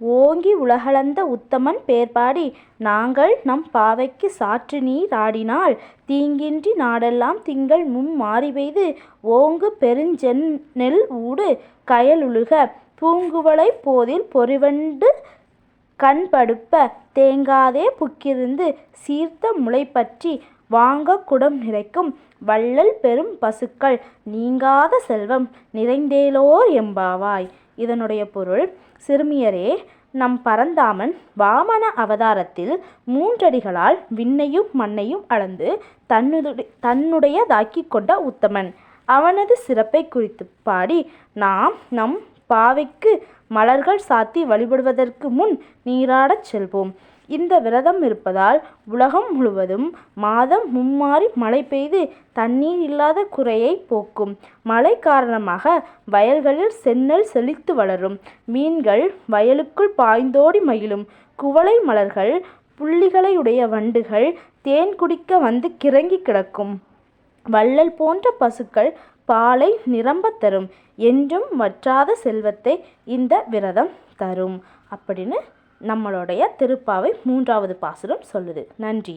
ஓங்கி உலகளந்த உத்தமன் பேர்பாடி நாங்கள் நம் பாவைக்கு சாற்று நீர் ஆடினால் தீங்கின்றி நாடெல்லாம் திங்கள் மாரி பெய்து ஓங்கு பெருஞ்செந்நெல் ஊடு கயலுழுக பூங்குவளை போதில் பொறிவண்டு கண்படுப்ப தேங்காதே புக்கிருந்து சீர்த்த முளைப்பற்றி வாங்கக் குடம் நிறைக்கும் வள்ளல் பெரும் பசுக்கள் நீங்காத செல்வம் நிறைந்தேலோர் எம்பாவாய். இதனுடைய பொருள்: சிறுமியரே, நம் பரந்தாமன் வாமன அவதாரத்தில் 3 அடிகளால் விண்ணையும் மண்ணையும் அளந்து தன்னுடையதாக்கிக் கொண்ட உத்தமன். அவனது சிறப்பை குறித்து பாடி நாம் நம் பாவைக்கு மலர்கள் சாத்தி வழிபடுவதற்கு முன் நீராடச் செல்வோம். இந்த விரதம் இருப்பதால் உலகம் முழுவதும் மாதம் மும்மாரி மழை பெய்து தண்ணீர் இல்லாத குறையை போக்கும். மழை காரணமாக வயல்களில் செந்நெல் செழித்து வளரும். மீன்கள் வயலுக்குள் பாய்ந்தோடி மகிழும். குவளை மலர்கள் புள்ளிகளையுடைய வண்டுகள் தேன் குடிக்க வந்து கிறங்கி கிடக்கும். வள்ளல் போன்ற பசுக்கள் பாலை நிரம்பத் தரும். என்றும் வற்றாத செல்வத்தை இந்த விரதம் தரும் அப்படின்னு நம்மளுடைய திருப்பாவை 3வது பாசுரம் சொல்லுது. நன்றி.